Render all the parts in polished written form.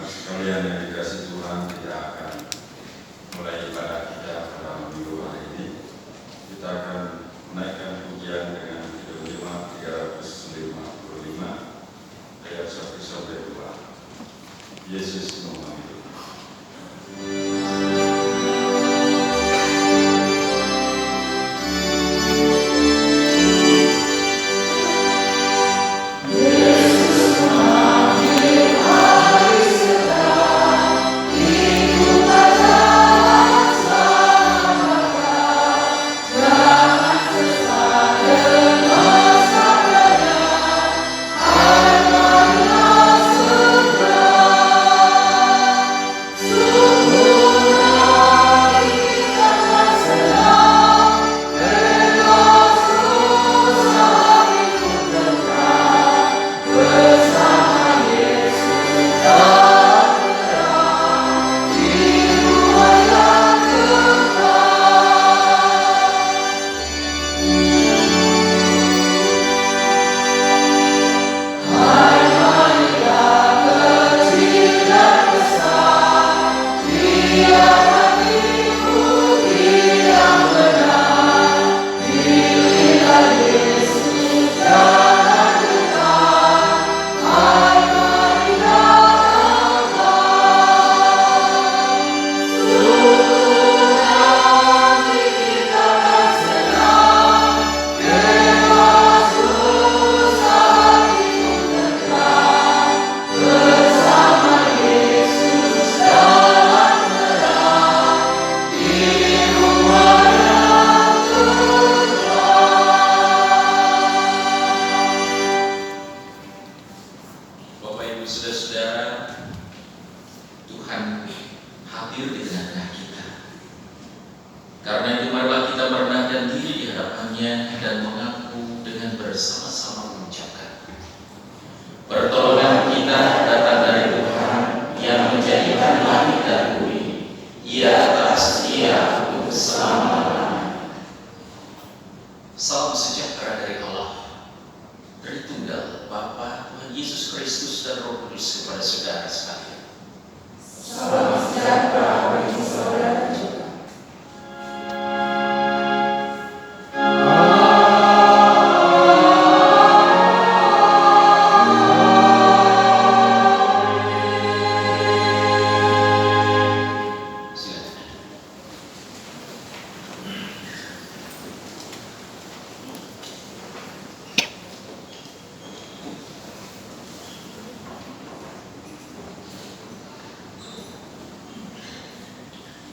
Sekalian yang dikasih Tuhan, kita akan mulai ibadah kita pada minggu hari ini. Kita akan menaikkan pujian dengan Kidung 355 ayat 1 sampai 2. Yesus memanggil.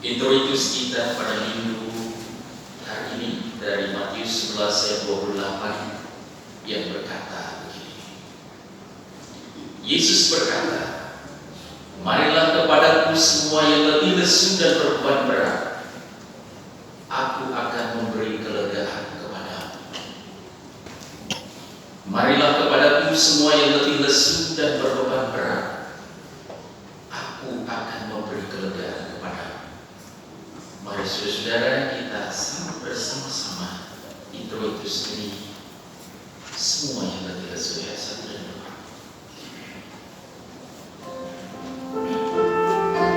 Introitus kita pada minggu hari ini dari Matius 11 ayat 28 yang berkata begini. Yesus berkata, "Marilah kepadaku semua yang letih lesu dan berbeban berat, aku akan memberi kelegaan kepadamu. Marilah kepadaku semua yang letih lesu dan berbeban berat, aku akan memberi kelegaan kepadamu." Mari saudara kita sambut bersama-sama introitus ini. Semua yang letih lesu ya, satu dan dua. Percaya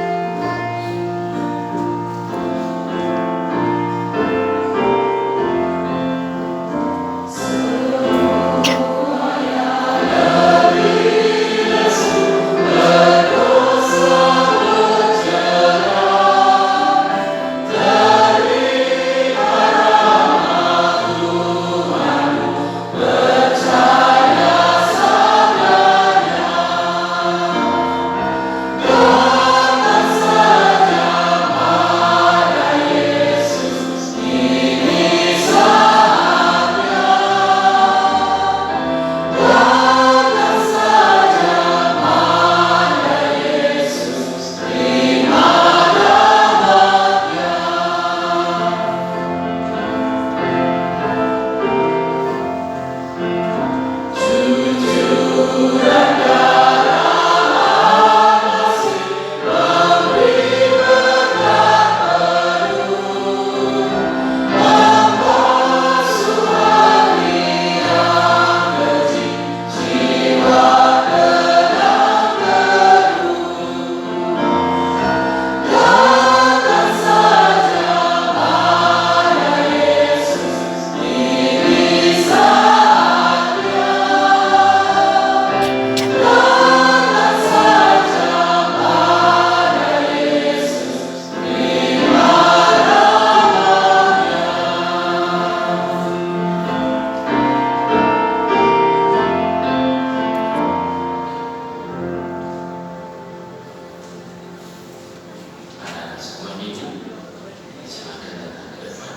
sekolah minggu. Silakan datang ke depan.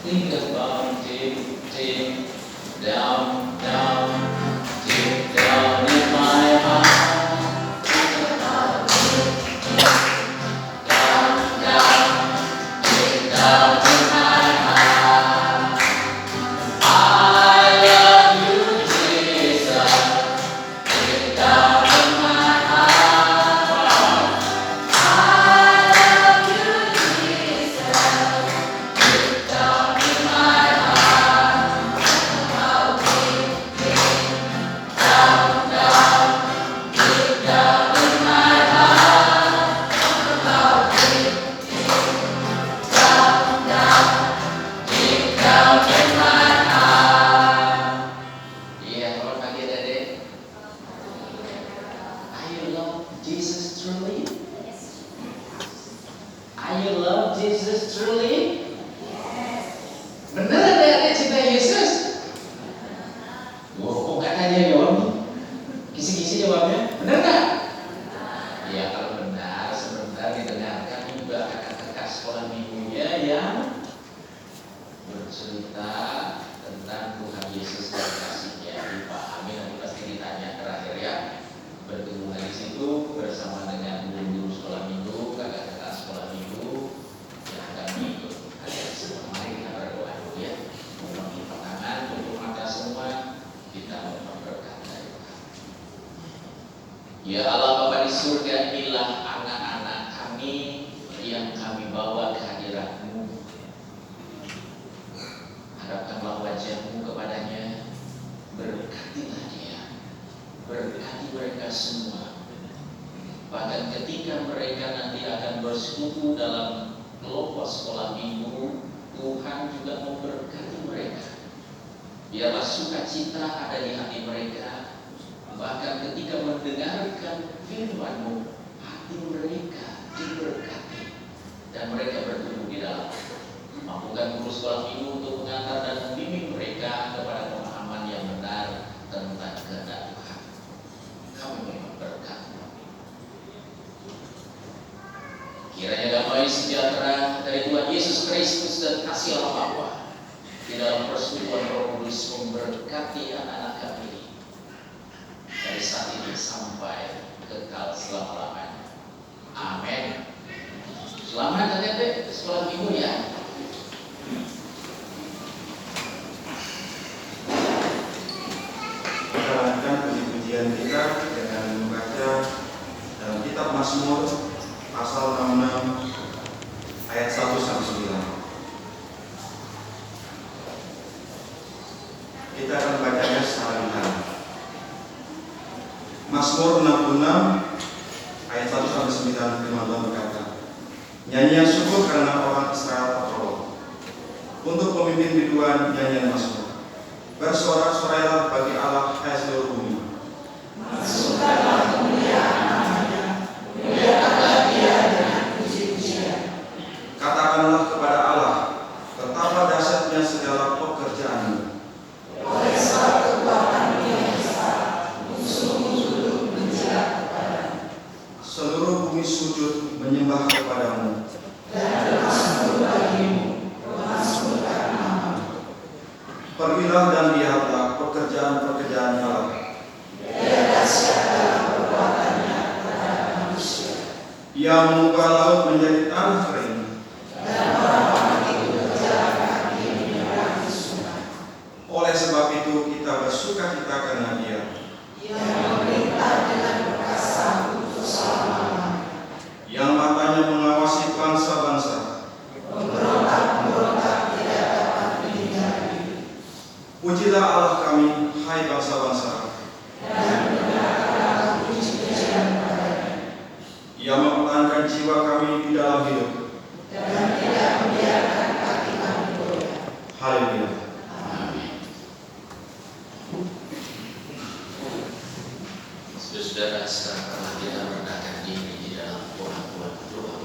Think about deep down, deep down in my heart. Deep down in my heart. I love you, Jesus. Deep down in my heart. I love you, Jesus. Deep down in my heart. Deep down in my heart. Deep down in my heart. Iya, selamat pagi Dede. I love Jesus truly. I love Jesus truly. Bener Dede cinta Yesus? Kok katanya jawab? Kisi-kisi jawabnya. Bener nggak? Ya kalau benar, sebentar didengarkan juga kakak-kakak sekolah minggunya yang bercerita tentang Tuhan Yesus dan kasih-Nya. Dipahami nanti pasti ditanya terakhir ya. Bertemu di situ bersama dengan guru sekolah minggu, kakak-kakak sekolah minggu yang akan mengikut kalian semua. Mari kita berdoa dulu ya. Mohon lipat tangan, tutup mata semua, kita mohon berkat dari Tuhan. Ya Allah Bapa di surga, inilah anak-anak kami yang kami bawa ke hadirat-Mu. Harapkanlah wajah-Mu kepadanya, berkatilah dia, berkati mereka semua. Bahkan ketika mereka nanti akan bersekutu dalam kelompok sekolah minggu, Tuhan juga memberkati mereka. Biarlah sukacita ada di hati mereka. Bahkan ketika mendengarkan firman-Mu, hati mereka diberkati dan mereka bertumbuh di dalam. Mampukan guru sekolah minggu untuk mengantar dan membimbing mereka kepada pemahaman yang benar tentang kehendak Tuhan. Kami mohon berkat-Mu. Kiranya damai sejahtera dari Tuhan Yesus Kristus dan kasih Allah Bapa di dalam persekutuan Roh Kudus memberkati anak-anak kami dari saat ini sampai kekal selama-lamanya. Amin. Selamat adik-adik sekolah minggu ya. Kita lanjutkan puji-pujian kita dengan membaca dalam kitab Mazmur pasal 66 ayat 1 sampai 9. Kita akan bacanya secara lisan. Mazmur 66 ayat 1 sampai 9, firman Tuhan berkata, nyanyian syukur karena orang Israel tertolong. Untuk pemimpin biduan nyanyian Mazmur. Bersorak-sorailah bagi Allah, hai seluruh bumi. Masukkanlah kemuliaan namanya, muliakanlah Dia dengan puji-pujian. sujud menyembah kepadamu. Pergilah dan lihatlah pekerjaan-pekerjaan Allah. Ia mengubah laut menjadi tanah kering. Oleh sebab itu kita bersukacita karena Dia. Yang matanya mengawasi bangsa-bangsa. Pujilah Allah kami, hai bangsa-bangsa. Ia mempertahankan jiwa kami di dalam hidup. Haleluya. Saudara, sekarang kita mendekatkan diri di dalam pengakuan doa.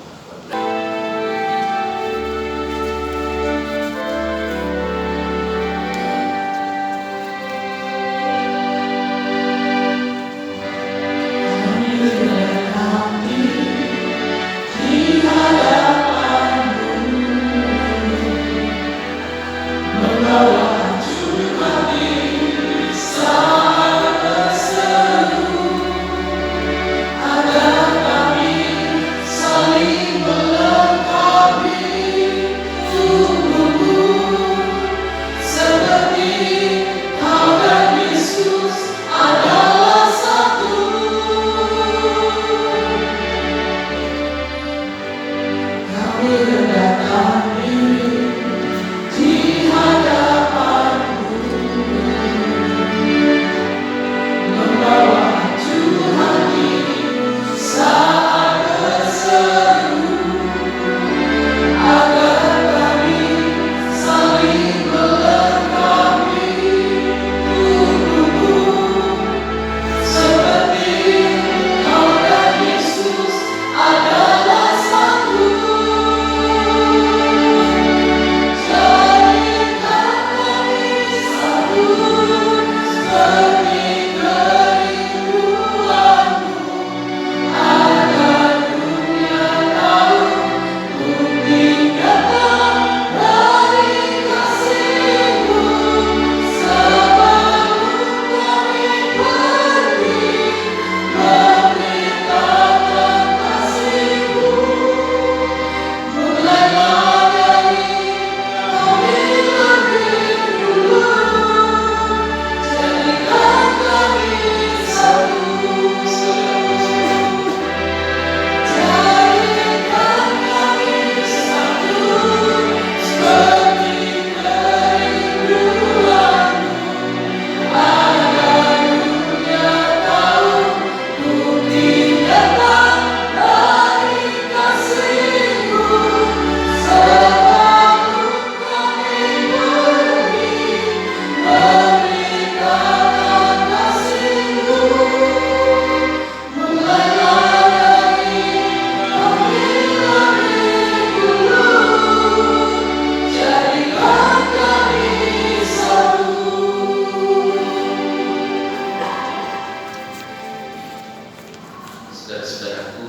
Saudara-saudaraku,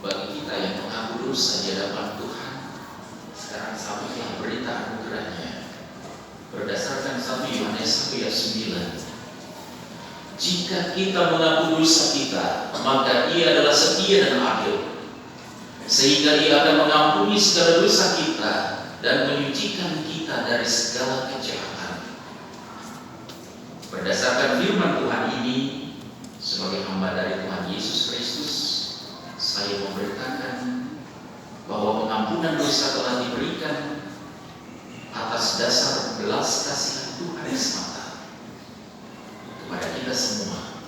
bagi kita yang mengaku dosa di hadapan Tuhan, sekarang sampailah berita anugerahnya berdasarkan 1 Yohanes 1:9. Jika kita mengaku dosa kita, maka Ia adalah setia dan adil, sehingga Ia akan mengampuni segala dosa kita dan menyucikan kita dari segala kejahatan. Berdasarkan firman Tuhan ini, sebagai hamba dari Tuhan Yesus Kristus, saya memberitakan bahwa pengampunan dosa telah diberikan atas dasar belas kasihan Tuhan semata kepada kita semua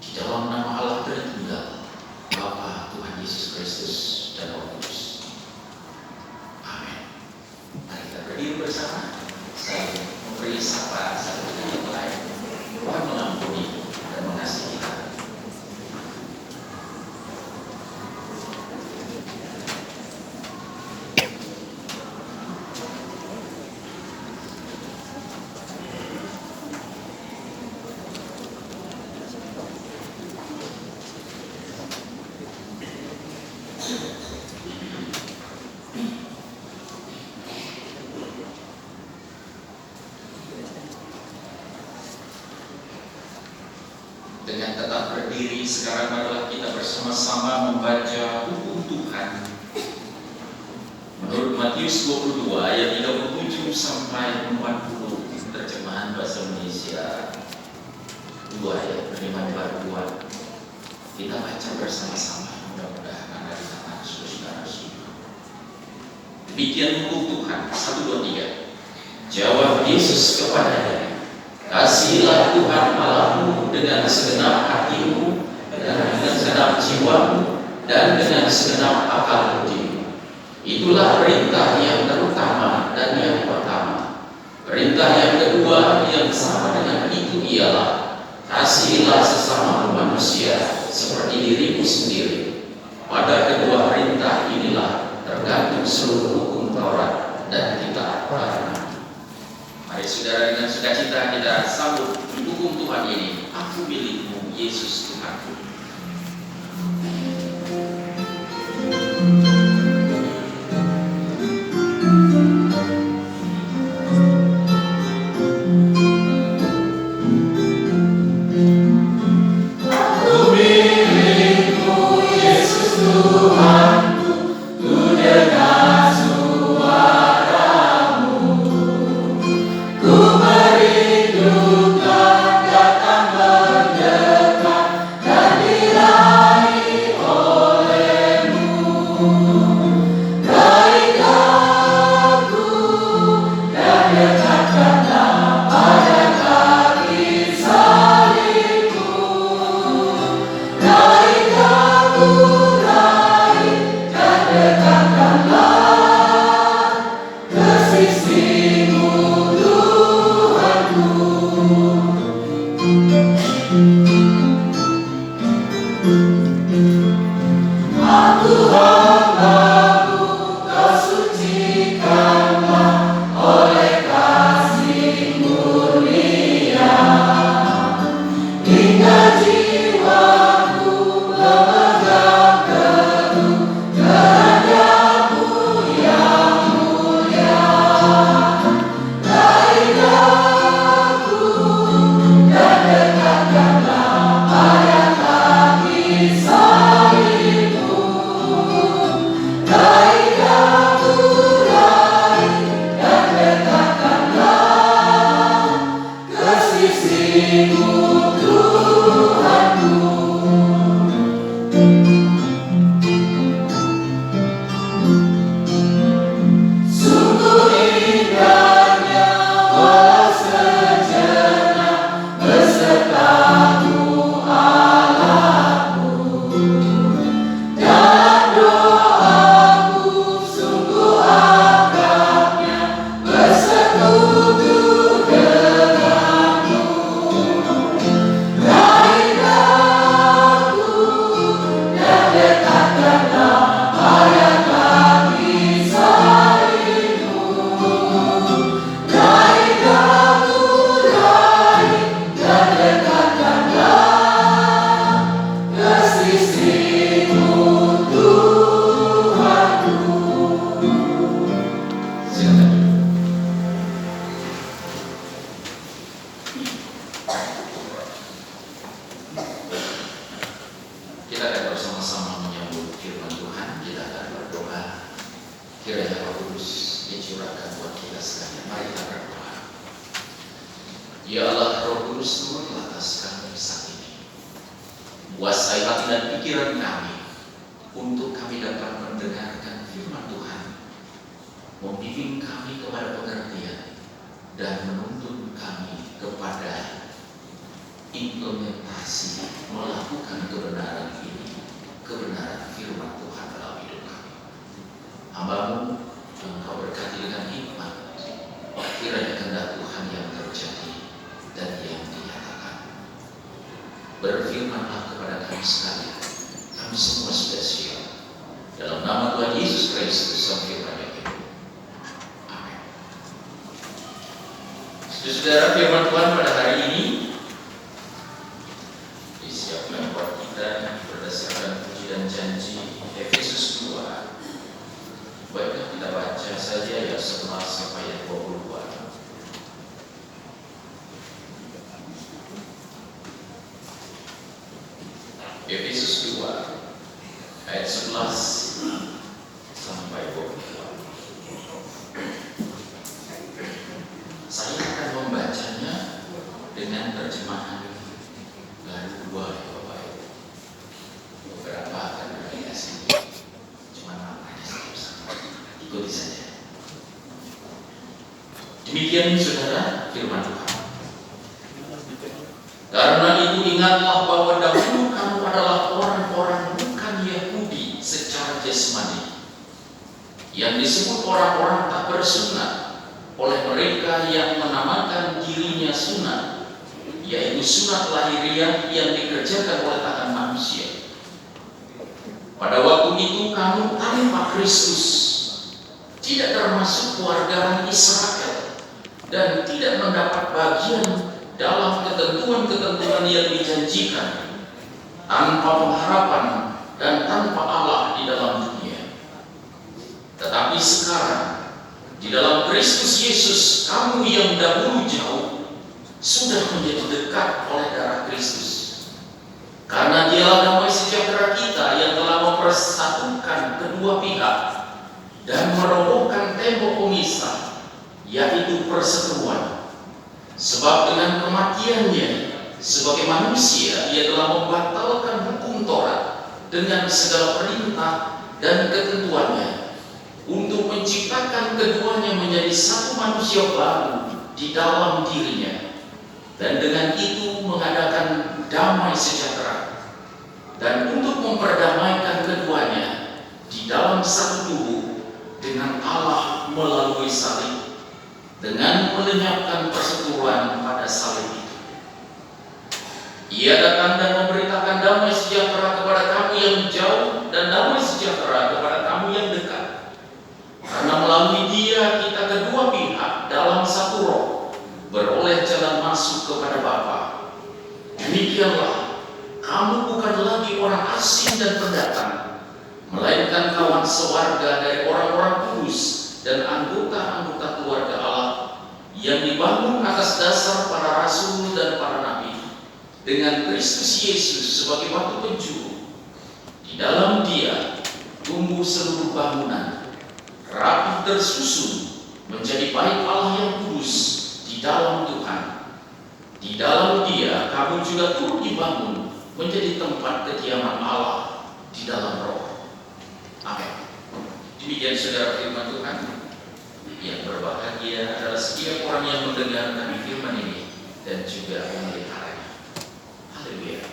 di dalam nama Allah Tritunggal, Bapa, Tuhan Yesus Kristus dan Roh Kudus. Amin. Mari kita berdiri bersama. Saya memberi sapa satu yang lain. Tuhan mengampuni dan mengasihi kita. sekarang adalah kita bersama-sama membaca hukum Tuhan menurut Matius 22 ayat 37 sampai 40, terjemahan bahasa Indonesia 2 ayat penerimaan baru 2. Kita baca bersama-sama, mudah-mudahan Anda dikatakan saudara-saudara. Demikian hukum Tuhan. 1, 2, 3. Jawab Yesus kepadanya, kasihilah Tuhan Allahmu dengan segenap hatimu, dan dengan segenap jiwamu, dan dengan segenap akal budimu. Itulah perintah yang terutama dan yang pertama. Perintah yang kedua yang sama dengan itu ialah, kasihilah sesama manusia seperti dirimu sendiri. Pada kedua perintah inilah tergantung seluruh hukum Taurat dan kitab Para. Mari saudara, dengan sukacita kita sambut hukum Tuhan ini. Aku milikmu, Yesus Tuhanku. Berfirmanlah kepada kami sekalian, kami semua sudah siap. Dalam nama Tuhan Yesus Kristus yang firman yang hidup. Amin. Saudara, firman Tuhan pada hari ini disiapkan buat kita berdasarkan puji dan janji Efesus 2. Baiklah kita baca saja ayat 11 sampai ayat 22. ayat 11 sampai 22. Saya akan membacanya dengan terjemahan baru 2 ya Bapak Ibu. Beberapa akan variasi, cuma namanya sama. Ikuti saja. Demikian saudara firman Tuhan. Karena itu ingatlah bahwa dahulu kamu adalah orang-orang bukan Yahudi secara jasmani, yang disebut orang-orang tak bersunat oleh mereka yang menamakan dirinya sunat, yaitu sunat lahiriah yang dikerjakan oleh tangan manusia. Pada waktu itu kamu tanpa Kristus, tidak termasuk keluarga Israel, dan tidak mendapat bagian dalam ketentuan-ketentuan yang dijanjikan, tanpa pengharapan dan tanpa Allah di dalam dunia. Tetapi sekarang di dalam Kristus Yesus, kamu yang dahulu jauh sudah menjadi dekat oleh darah Kristus. Karena Dialah damai sejahtera kita yang telah mempersatukan kedua pihak dan merobohkan tembok pemisah, yaitu perseteruan. Sebab dengan kematiannya sebagai manusia, Ia telah membatalkan hukum Taurat dengan segala perintah dan ketentuannya, untuk menciptakan keduanya menjadi satu manusia baru di dalam dirinya, dan dengan itu mengadakan damai sejahtera, dan untuk memperdamaikan keduanya di dalam satu tubuh dengan Allah melalui salib, dengan melenyapkan perseteruan pada salib itu. Ia datang dan memberitakan damai sejahtera kepada kamu yang jauh dan damai sejahtera kepada kamu yang dekat. Karena melalui Dia kita kedua pihak dalam satu roh beroleh jalan masuk kepada Bapa. Demikianlah, kamu bukan lagi orang asing dan pendatang, melainkan kawan sewarga dari orang-orang kudus dan anggota-anggota keluarga Allah, yang dibangun atas dasar para rasul dan para nabi, dengan Kristus Yesus sebagai batu penjuru. Di dalam Dia tumbuh seluruh bangunan, rapi tersusun menjadi bait Allah yang kudus di dalam Tuhan. Di dalam Dia kamu juga turut dibangun menjadi tempat kediaman Allah di dalam Roh. Amin. Demikian saudara firman Tuhan. Yang berbahagia adalah setiap orang yang mendengarkan firman ini dan juga memeliharanya. Haleluya.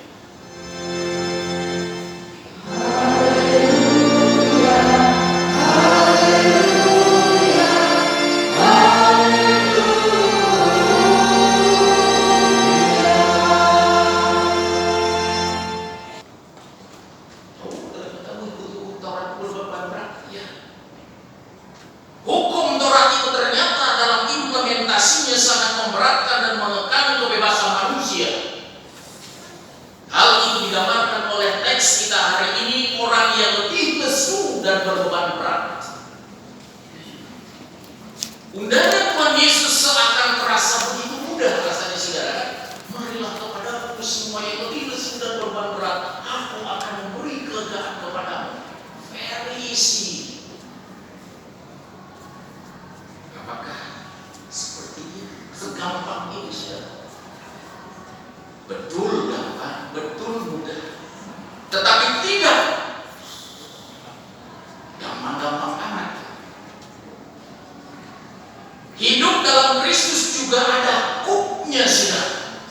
Undangan Tuhan Yesus seakan terasa begitu mudah rasanya saudara. Marilah kepadaku semua yang letih lesu dan beban berat, aku akan memberi kelegaan kepadamu. Very easy. Apakah sepertinya segampang itu saudara? Betul gampang, betul mudah. Tetapi tidak gampang-gampang amat. Hidup dalam Kristus juga ada kuknya, saudara.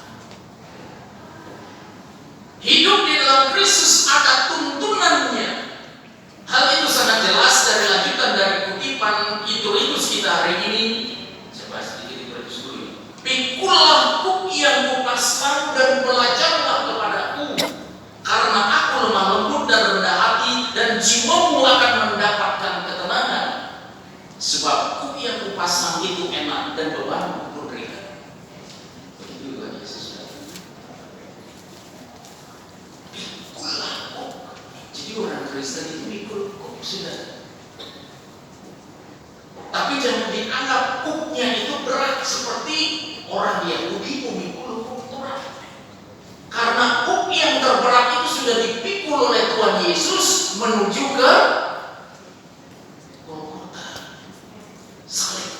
Hidup di dalam Kristus ada tuntunannya. Hal itu sangat jelas dari lanjutan dari kutipan Titulikus kita hari ini. Saya bahas sedikit Titulikus dulu. Pikulah kuk yang kupaskan dan belajarlah kepadaku, karena aku lemah lembut dan rendah hati, dan jiwamu akan mendapatkan ketenangan. Sebab kuk yang kupasang itu enak dan bebanmu pun ringan. Begitu Tuhan Yesus. Pikulah kuk. Jadi orang Kristen itu pikul kuk sudah. Tapi jangan dianggap kuknya itu berat seperti orang Yahudi memikul kuk itu berat. Karena kuk yang terberat itu sudah dipikul oleh Tuhan Yesus menuju ke Golgota, salib.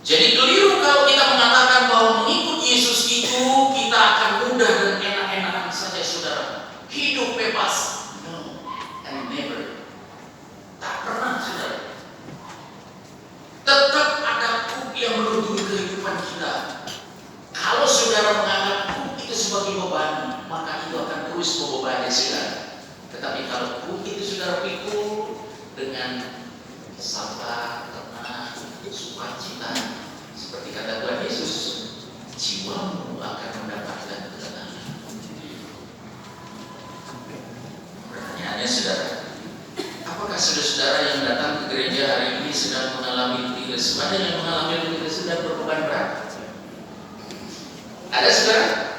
Jadi keliru kalau kita mengatakan bahwa mengikut Yesus itu kita akan mudah dan enak-enakan saja, saudara. Hidup bebas. No, and never. Tak pernah, saudara. Tetap ada kuk yang menuntut kehidupan kita. Kalau saudara menganggap kuk itu sebagai beban, maka itu akan terus membebani saudara. Tetapi kalau kuk itu saudara pikul dengan sabar, tenang, sukacita, seperti kata Tuhan Yesus, jiwamu akan mendapatkan ketenangan. Pertanyaannya, saudara, apakah saudara-saudara yang datang ke gereja hari ini sedang mengalami letih lesu? Ada yang mengalami letih lesu dan berbeban berat? Ada, saudara?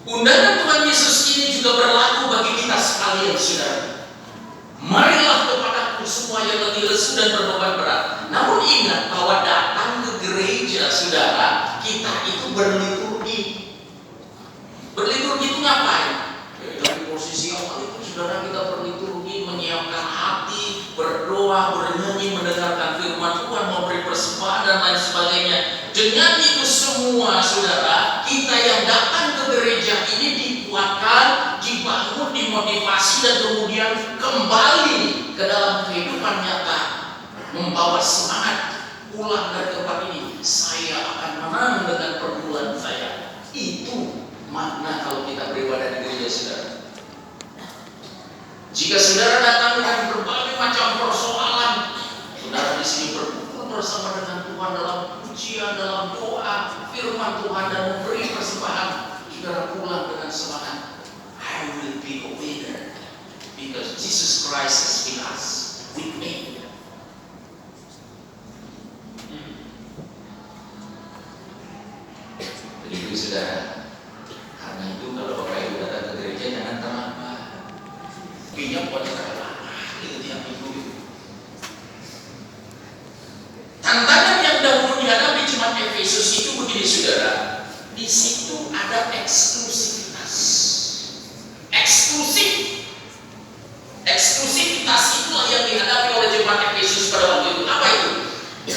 Undangan Tuhan Yesus ini juga berlaku bagi kita sekalian, saudara. Marilah kepadaku semua yang letih lesu dan berbeban berat. Namun ingat bahwa datang ke gereja, saudara, kita itu berliturgi. Berliturgi itu ngapain? Dari posisi awal itu, saudara, kita berliturgi, menyiapkan hati, berdoa, bernyanyi, mendengarkan firman Tuhan, memberi persembahan dan lain sebagainya. Dengan itu semua, saudara, kita yang datang ke gereja ini dikuatkan, dibangun, dimotivasi, dan kemudian kembali ke dalam kehidupan nyata, membawa semangat pulang dari tempat ini. Saya akan menang dengan pergumulan saya. Itu makna kalau kita beribadah di gereja, saudara. Jika saudara datang dengan berbagai macam persoalan, saudara di sini berkumpul bersama dengan Tuhan dalam pujian, dalam doa, firman Tuhan, dan memberi persembahan, saudara pulang dengan semangat. I will be a winner because Jesus Christ has been us with me. Begitu, saudara. Karena itu kalau Bapak Ibu datang ke gereja jangan terlambat. Pinjam buat terlambat itu tiap minggu. Tantangan yang dahulu dihadapi jemaat Efesus itu begini, saudara. Di situ ada eksklusivitas. Eksklusivitas itulah yang dihadapi oleh jemaat Efesus pada waktu itu. Apa itu?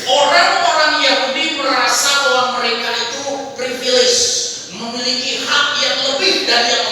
Orang-orang Yahudi merasa bahwa mereka itu privilege, memiliki hak yang lebih dari yang